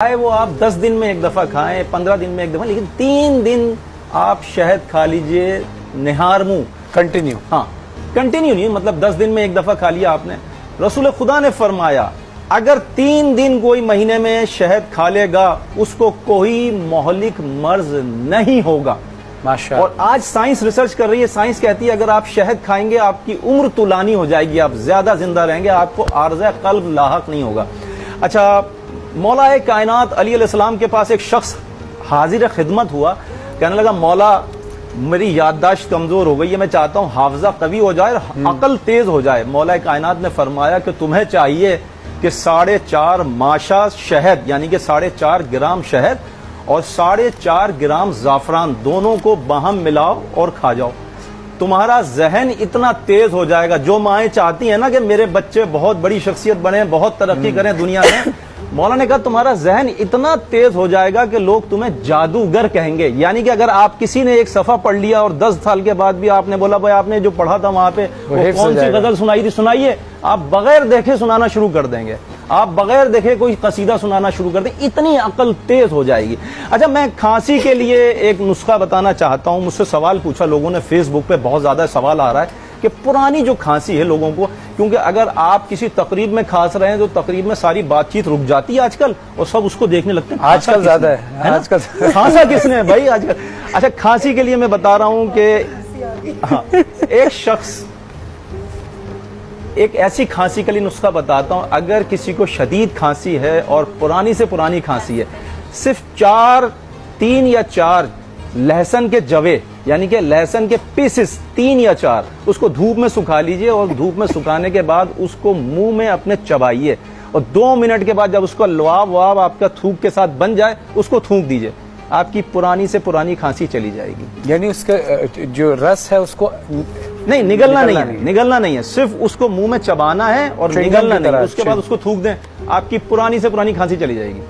چاہے وہ آپ 10 دن میں ایک دفعہ کھائیں، 15 دن میں ایک دفعہ، لیکن 3 دن آپ شہد کھا لیجئے نہار منہ کنٹینیو. ہاں کنٹینیو نہیں، مطلب 10 دن میں ایک دفعہ کھا لیا آپ نے. رسول خدا نے فرمایا اگر 3 دن کوئی مہینے میں شہد کھا لے گا اس کو کوئی مہلک مرض نہیں ہوگا. ماشاء اور آج سائنس ریسرچ کر رہی ہے، سائنس کہتی ہے اگر آپ شہد کھائیں گے آپ کی عمر طولانی ہو جائے گی، آپ زیادہ زندہ رہیں گے، آپ کو عارضہ قلب لاحق نہیں ہوگا. اچھا، مولا کائنات علی علیہ السلام کے پاس ایک شخص حاضر خدمت ہوا، کہنے لگا مولا میری یادداشت کمزور ہو گئی ہے، میں چاہتا ہوں حافظہ قوی ہو جائے اور عقل تیز ہو جائے. مولا کائنات نے فرمایا کہ تمہیں چاہیے کہ 4.5 ماشا شہد یعنی کہ 4.5 گرام شہد اور 4.5 گرام زعفران دونوں کو باہم ملاؤ اور کھا جاؤ. تمہارا ذہن اتنا تیز ہو جائے گا. جو مائیں چاہتی ہیں نا کہ میرے بچے بہت بڑی شخصیت بنیں، بہت ترقی کریں دنیا میں، مولا نے کہا تمہارا ذہن اتنا تیز ہو جائے گا کہ لوگ تمہیں جادوگر کہیں گے. یعنی کہ اگر آپ کسی نے ایک صفحہ پڑھ لیا اور 10 سال کے بعد بھی آپ نے بولا بھائی آپ نے جو پڑھا تھا وہاں پہ وہ کون سی غزل سنائی تھی، سنائیے، آپ بغیر دیکھے سنانا شروع کر دیں گے، آپ بغیر دیکھے کوئی قصیدہ سنانا شروع کر دیں، اتنی عقل تیز ہو جائے گی. اچھا، میں کھانسی کے لیے ایک نسخہ بتانا چاہتا ہوں. مجھ سے سوال پوچھا لوگوں نے، فیس بک پہ بہت زیادہ سوال آ رہا ہے کہ پرانی جو کھانسی ہے لوگوں کو، کیونکہ اگر آپ کسی تقریب میں کھانس رہے ہیں تو تقریب میں ساری بات چیت رک جاتی ہے آج کل اور سب اس کو دیکھنے لگتے ہیں آج کل زیادہ ہے، آج کل کھانسا کس نے بھائی آج کل. اچھا، کھانسی کے لیے میں بتا رہا ہوں کہ ایک شخص ایک ایسی کھانسی کے لیے نسخہ بتاتا ہوں. اگر کسی کو شدید کھانسی ہے اور پرانی سے پرانی کھانسی ہے، صرف 3 یا 4 لہسن کے جوے یعنی کہ لہسن کے پیسز 3 یا 4 اس کو دھوپ میں سکھا لیجئے اور دھوپ میں سکھانے کے بعد اس کو منہ میں اپنے چبائیے اور 2 منٹ کے بعد جب اس کا لعاب واب آپ کا تھوک کے ساتھ بن جائے اس کو تھوک دیجئے، آپ کی پرانی سے پرانی کھانسی چلی جائے گی. یعنی اس کا جو رس ہے اس کو نہیں نگلنا نہیں ہے، صرف اس کو منہ میں چبانا ہے اور نگلنا نہیں. اس کے بعد اس کو تھوک دیں، آپ کی پرانی سے پرانی کھانسی چلی جائے گی.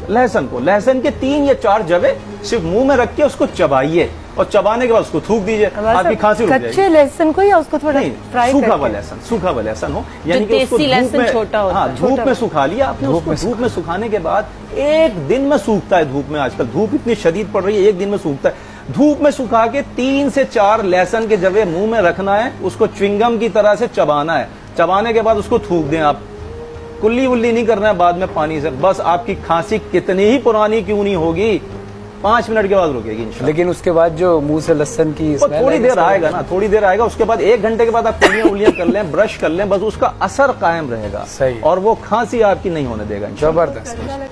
لہسن کے 3 یا 4 جوے صرف منہ میں رکھ کے اس کو چبائیے اور چبانے کے بعد اس کو تھوک دیجئے، آپ کی کھانسی رک جائے گی. کچے لہسن کو یا اس کو تھوڑا فرائی سوکھا ہوا لہسن ہو، یعنی کہ اس کو دھوپ میں سکھا لیا آپ نے. اس کو دھوپ میں سکھانے کے بعد 1 دن میں سوکھتا ہے دھوپ میں. آج کل دھوپ اتنی شدید پڑ رہی ہے، 1 دن میں سوکھتا ہے. دھوپ میں سکھا کے 3 سے 4 لہسن کے جوے منہ میں رکھنا ہے، اس کو چوئنگم کی طرح سے چبانا ہے. چبانے کے بعد اس کو تھوک دیں. آپ کلی ولی نہیں کرنا ہے بعد میں پانی سے. بس آپ کی کھانسی کتنی ہی پرانی کیوں نہیں ہوگی 5 منٹ کے بعد رکے گی انشاءاللہ. لیکن اس کے بعد جو منہ سے لہسن کی تھوڑی دیر آئے گا نا، تھوڑی دیر آئے گا. اس کے بعد 1 گھنٹے کے بعد آپ کلیاں کر لیں، برش کر لیں، بس اس کا اثر قائم رہے گا صحیح، اور وہ کھانسی آپ کی نہیں ہونے دے گا انشاءاللہ. زبردست.